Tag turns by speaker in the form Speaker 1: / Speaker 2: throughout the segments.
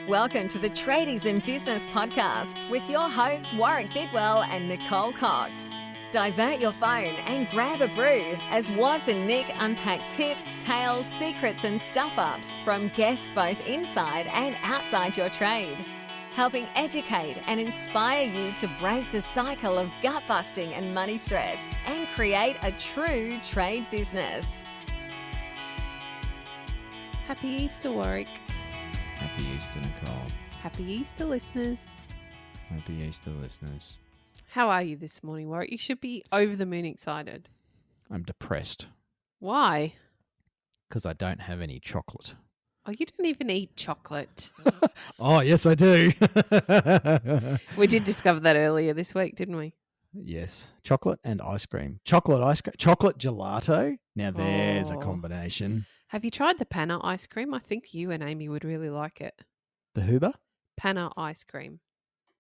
Speaker 1: Welcome to the Tradies in Business podcast with your hosts Warwick Bidwell and Nicole Cox. Divert your phone and grab a brew as Waz and Nick unpack tips, tales, secrets and stuff-ups from guests both inside and outside your trade, helping educate and inspire you to break the cycle of gut-busting and money stress and create a true trade business.
Speaker 2: Happy Easter, Warwick.
Speaker 3: Happy Easter, Nicole.
Speaker 2: Happy Easter, listeners.
Speaker 3: Happy Easter, listeners.
Speaker 2: How are you this morning, Warwick? You should be over the moon excited.
Speaker 3: I'm depressed
Speaker 2: Why?
Speaker 3: because I don't have any chocolate.
Speaker 2: Oh, you don't even eat chocolate.
Speaker 3: Oh, yes, I do.
Speaker 2: We did discover that earlier this week, didn't we?
Speaker 3: Yes, chocolate and ice cream. Chocolate ice cream. Chocolate gelato. Now there's a
Speaker 2: Oh.
Speaker 3: combination.
Speaker 2: Have you tried the Panna ice cream? I think you and Amy would really like it.
Speaker 3: The Huber?
Speaker 2: Panna ice cream.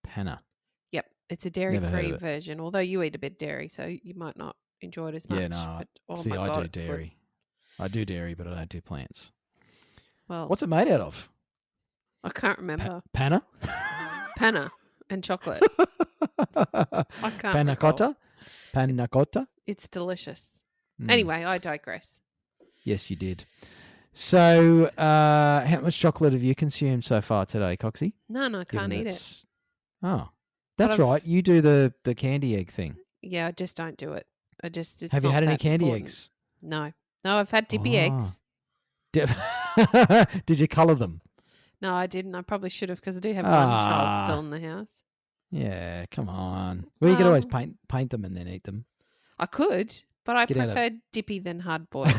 Speaker 3: Panna.
Speaker 2: Yep. It's a
Speaker 3: Never heard
Speaker 2: dairy-free
Speaker 3: of it.
Speaker 2: version, although you eat a bit dairy, so you might not enjoy it as much.
Speaker 3: Yeah, no.
Speaker 2: But, oh
Speaker 3: See,
Speaker 2: my
Speaker 3: I
Speaker 2: God,
Speaker 3: do
Speaker 2: it's good.
Speaker 3: dairy. I do dairy, but I don't do plants.
Speaker 2: Well,
Speaker 3: What's it made out of?
Speaker 2: I can't remember.
Speaker 3: Panna?
Speaker 2: Panna and chocolate. I can't
Speaker 3: Panna
Speaker 2: recall.
Speaker 3: cotta? Panna cotta?
Speaker 2: It's delicious.
Speaker 3: Mm.
Speaker 2: Anyway, I digress.
Speaker 3: Yes, you did. So, how much chocolate have you consumed so far today, Coxie?
Speaker 2: No, I can't eat it.
Speaker 3: it. Oh, that's
Speaker 2: I've-
Speaker 3: right. You do the candy egg thing.
Speaker 2: Yeah, I just don't do it. It's
Speaker 3: Have you
Speaker 2: not
Speaker 3: had any
Speaker 2: that
Speaker 3: candy
Speaker 2: important.
Speaker 3: eggs?
Speaker 2: No, I've had dippy
Speaker 3: Ah.
Speaker 2: eggs.
Speaker 3: Did you colour them?
Speaker 2: No, I didn't. I probably should have because I do have one child still in the house.
Speaker 3: Yeah, come on. Well, you could always
Speaker 2: Well-
Speaker 3: paint them and then eat them.
Speaker 2: I could, but I
Speaker 3: Get out of-
Speaker 2: prefer dippy than hard boiled.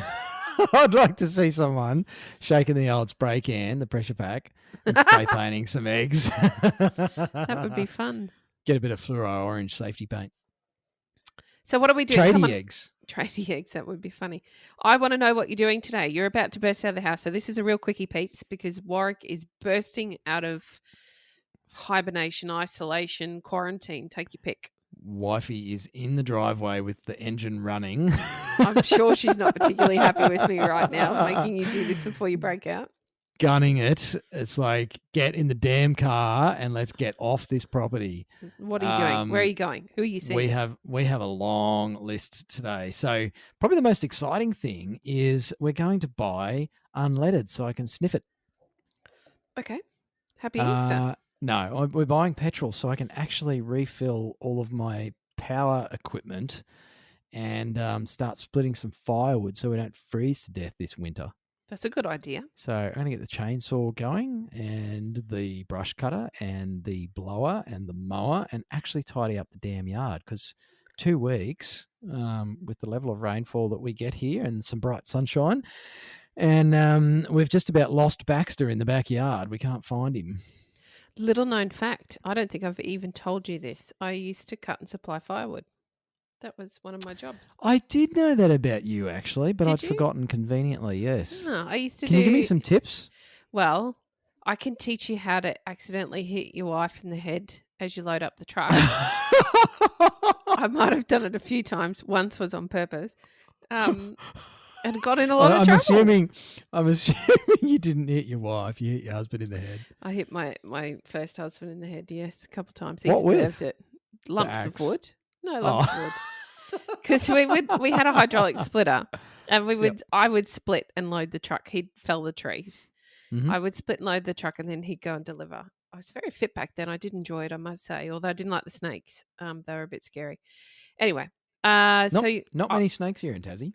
Speaker 3: I'd like to see someone shaking the old spray can, the pressure pack, and spray painting some eggs.
Speaker 2: That would be fun.
Speaker 3: Get a bit of fluoro orange safety paint.
Speaker 2: So what are we doing? Come
Speaker 3: Tradie
Speaker 2: on.
Speaker 3: eggs.
Speaker 2: Tradie eggs, that would be funny. I want to know what you're doing today. You're about to burst out of the house. So this is a real quickie, peeps, because Warwick is bursting out of hibernation, isolation, quarantine. Take your pick.
Speaker 3: Wifey is in the driveway with the engine running.
Speaker 2: I'm sure she's not particularly happy with me right now, making you do this before you break out.
Speaker 3: Gunning it. It's like, get in the damn car and let's get off this property.
Speaker 2: What are you doing? Where are you going? Who are you seeing?
Speaker 3: We have a long list today. So probably the most exciting thing is we're going to buy unleaded so I can sniff it.
Speaker 2: Okay. Happy Easter.
Speaker 3: No, we're buying petrol so I can actually refill all of my power equipment and start splitting some firewood so we don't freeze to death this winter.
Speaker 2: That's a good idea.
Speaker 3: So I'm going to get the chainsaw going and the brush cutter and the blower and the mower and actually tidy up the damn yard because 2 weeks with the level of rainfall that we get here and some bright sunshine and we've just about lost Baxter in the backyard. We can't find him.
Speaker 2: Little known fact. I don't think I've even told you this. I used to cut and supply firewood. That was one of my jobs.
Speaker 3: I did know that about you actually, but
Speaker 2: Did
Speaker 3: I'd
Speaker 2: you?
Speaker 3: forgotten conveniently, yes.
Speaker 2: No, I used to
Speaker 3: Can you give me some tips?
Speaker 2: Well, I can teach you how to accidentally hit your wife in the head as you load up the truck. I might have done it a few times. Once was on purpose. And got in a lot of
Speaker 3: I'm
Speaker 2: trouble.
Speaker 3: assuming you didn't hit your wife, you hit your husband in the head.
Speaker 2: I hit my first husband in the head, yes, a couple of times. He
Speaker 3: What with?
Speaker 2: deserved it. Lumps of
Speaker 3: axe?
Speaker 2: wood. No, lumps of wood. Because we had a hydraulic splitter and I would split and load the truck. He'd fell the trees.
Speaker 3: Mhm.
Speaker 2: I would split and load the truck and then he'd go and deliver. I was very fit back then. I did enjoy it, I must say, although I didn't like the snakes. They were a bit scary. Anyway,
Speaker 3: Not many snakes here in Tassie.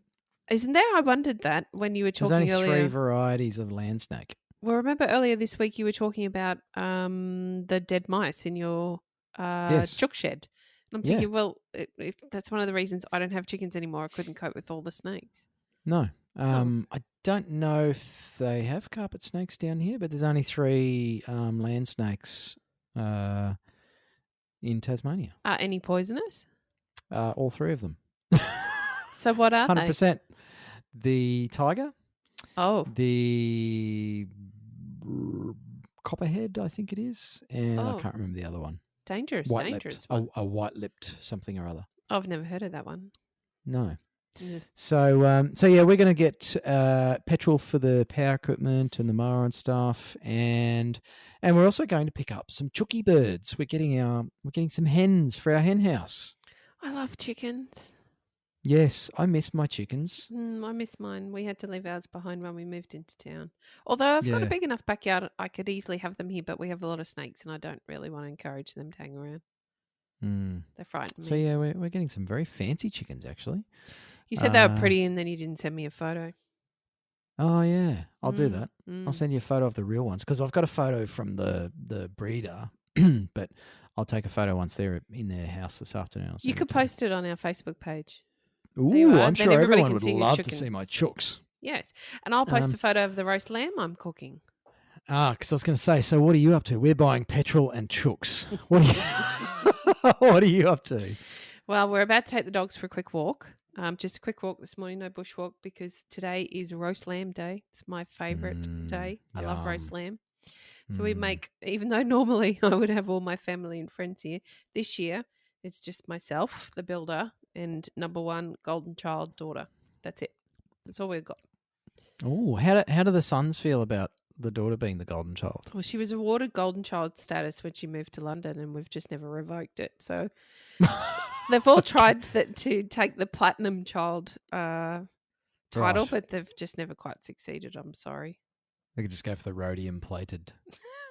Speaker 2: Isn't there? I wondered that when you were
Speaker 3: There's
Speaker 2: talking
Speaker 3: only
Speaker 2: earlier.
Speaker 3: 3 varieties of land snake.
Speaker 2: Well, remember earlier this week you were talking about the dead mice in your
Speaker 3: Yes.
Speaker 2: chook shed. And I'm
Speaker 3: Yeah.
Speaker 2: thinking, well, if that's one of the reasons I don't have chickens anymore. I couldn't cope with all the snakes.
Speaker 3: No.
Speaker 2: Oh.
Speaker 3: I don't know if they have carpet snakes down here, but there's only 3 land snakes in Tasmania.
Speaker 2: Any poisonous?
Speaker 3: All 3 of them.
Speaker 2: So what are they?
Speaker 3: 100%. The tiger,
Speaker 2: Oh,
Speaker 3: the copperhead, I think it is, and I
Speaker 2: Oh.
Speaker 3: can't remember the other one.
Speaker 2: dangerous,
Speaker 3: White-lipped.
Speaker 2: dangerous
Speaker 3: A
Speaker 2: ones.
Speaker 3: white-lipped something or other.
Speaker 2: I've never heard of that one.
Speaker 3: No.
Speaker 2: Yeah.
Speaker 3: So yeah, we're going to get petrol for the power equipment and the mower and stuff, and And we're also going to pick up some chooky birds. We're getting some hens for our hen house.
Speaker 2: I love chickens.
Speaker 3: Yes, I miss my chickens.
Speaker 2: I miss mine. We had to leave ours behind when we moved into town. Although I've got a
Speaker 3: Yeah.
Speaker 2: big enough backyard, I could easily have them here, but we have a lot of snakes and I don't really want to encourage them to hang around.
Speaker 3: Mm.
Speaker 2: They frighten me.
Speaker 3: So yeah, we're getting some very fancy chickens actually.
Speaker 2: You said they were pretty and then you didn't send me a photo.
Speaker 3: Oh yeah, I'll do that.
Speaker 2: Mm.
Speaker 3: I'll send you a photo of the real ones because I've got a photo from the breeder, but I'll take a photo once they're in their house this afternoon.
Speaker 2: You could post it on our Facebook page.
Speaker 3: Ooh, I'm
Speaker 2: Then
Speaker 3: sure
Speaker 2: everybody
Speaker 3: everyone
Speaker 2: can
Speaker 3: would
Speaker 2: see your
Speaker 3: love to see my
Speaker 2: chickens.
Speaker 3: chooks.
Speaker 2: Yes, and I'll post a photo of the roast lamb I'm cooking.
Speaker 3: Because I was going to say, so what are you up to? We're buying petrol and chooks. What are you up to?
Speaker 2: Well, we're about to take the dogs for a quick walk. Just a quick walk this morning, no bushwalk, because today is roast lamb day. It's my favourite day. I love roast lamb. So we make, even though normally I would have all my family and friends here, this year it's just myself, the builder, and number one golden child daughter. That's it. That's all we've got.
Speaker 3: Oh, how do the sons feel about the daughter being the golden child?
Speaker 2: Well, she was awarded golden child status when she moved to London, and we've just never revoked it. So they've all tried to take the platinum child title,
Speaker 3: Right.
Speaker 2: but they've just never quite succeeded. I'm sorry.
Speaker 3: They could just go for the rhodium plated.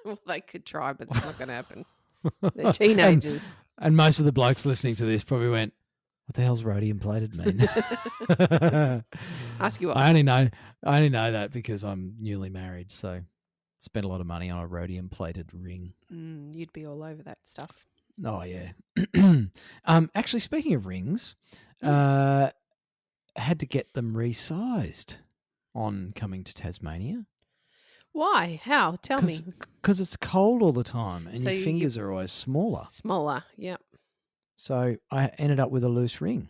Speaker 2: Well, they could try, but it's not going to happen. They're teenagers.
Speaker 3: And most of the blokes listening to this probably went, "What the hell's rhodium plated mean?"
Speaker 2: Ask you what.
Speaker 3: I only know that because I'm newly married, so spent a lot of money on a rhodium plated ring.
Speaker 2: You'd be all over that stuff.
Speaker 3: Oh yeah. Actually, speaking of rings, had to get them resized on coming to Tasmania.
Speaker 2: Why? How? Tell me.
Speaker 3: Because it's cold all the time, and
Speaker 2: So
Speaker 3: your fingers are always smaller.
Speaker 2: Smaller, yep.
Speaker 3: So I ended up with a loose ring.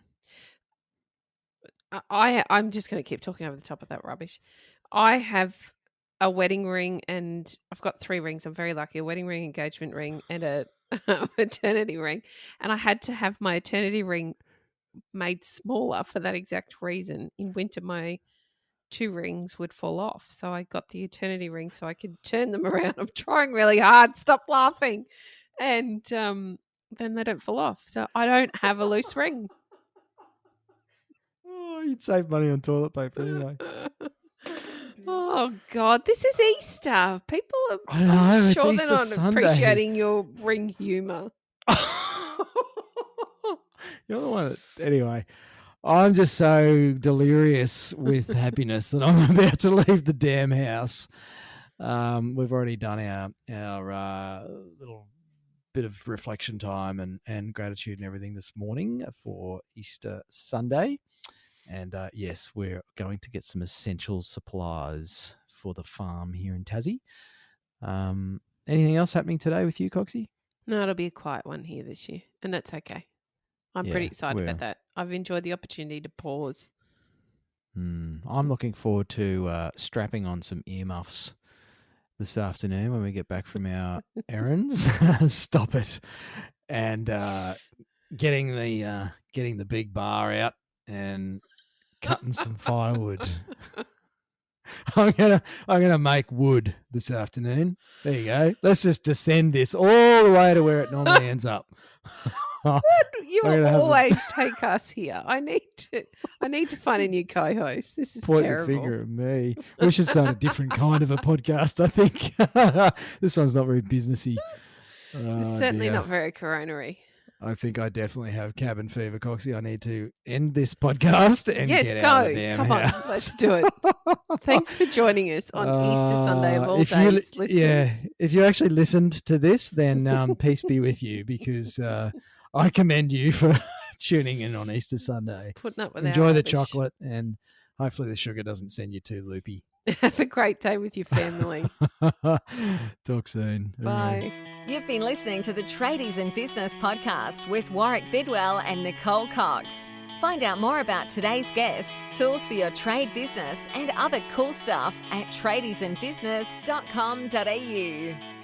Speaker 2: I'm just going to keep talking over the top of that rubbish. I have a wedding ring, and I've got 3 rings. I'm very lucky: a wedding ring, engagement ring, and a eternity ring. And I had to have my eternity ring made smaller for that exact reason. In winter, my 2 rings would fall off, so I got the eternity ring so I could turn them around. I'm trying really hard. Stop laughing, and then they don't fall off. So I don't have a loose ring.
Speaker 3: Oh, you'd save money on toilet paper anyway.
Speaker 2: Oh God, this is Easter. People are.
Speaker 3: I know,
Speaker 2: I'm
Speaker 3: it's
Speaker 2: sure
Speaker 3: Easter
Speaker 2: they're not
Speaker 3: Sunday.
Speaker 2: appreciating your ring humour.
Speaker 3: You're the one that, anyway. I'm just so delirious with happiness that I'm about to leave the damn house. We've already done our little bit of reflection time and gratitude and everything this morning for Easter Sunday. And yes, we're going to get some essential supplies for the farm here in Tassie. Anything else happening today with you, Coxie?
Speaker 2: No, it'll be a quiet one here this year, and that's okay. I'm pretty excited about that. I've enjoyed the opportunity to pause.
Speaker 3: I'm looking forward to strapping on some earmuffs this afternoon when we get back from our errands. Stop it. And getting the big bar out and cutting some firewood. I'm gonna make wood this afternoon. There you go. Let's just descend this all the way to where it normally ends up.
Speaker 2: You will always take us here. I need to find a new co-host. This is
Speaker 3: Point
Speaker 2: terrible.
Speaker 3: your finger at me. We should start a different kind of a podcast, I think. This one's not very businessy.
Speaker 2: It's certainly not very coronary.
Speaker 3: I think I definitely have cabin fever, Coxie. I need to end this podcast and get out of the damn house.
Speaker 2: Come on, let's do it. Thanks for joining us on Easter Sunday of all days, listeners.
Speaker 3: Yeah, if you actually listened to this, then peace be with you, because I commend you for tuning in on Easter Sunday.
Speaker 2: Putting up with
Speaker 3: Enjoy
Speaker 2: our
Speaker 3: the
Speaker 2: rubbish.
Speaker 3: chocolate, and hopefully the sugar doesn't send you too loopy.
Speaker 2: Have a great day with your family.
Speaker 3: Talk soon.
Speaker 2: Bye.
Speaker 1: You've been listening to the Tradies in Business podcast with Warwick Bidwell and Nicole Cox. Find out more about today's guest, tools for your trade business, and other cool stuff at tradiesinbusiness.com.au.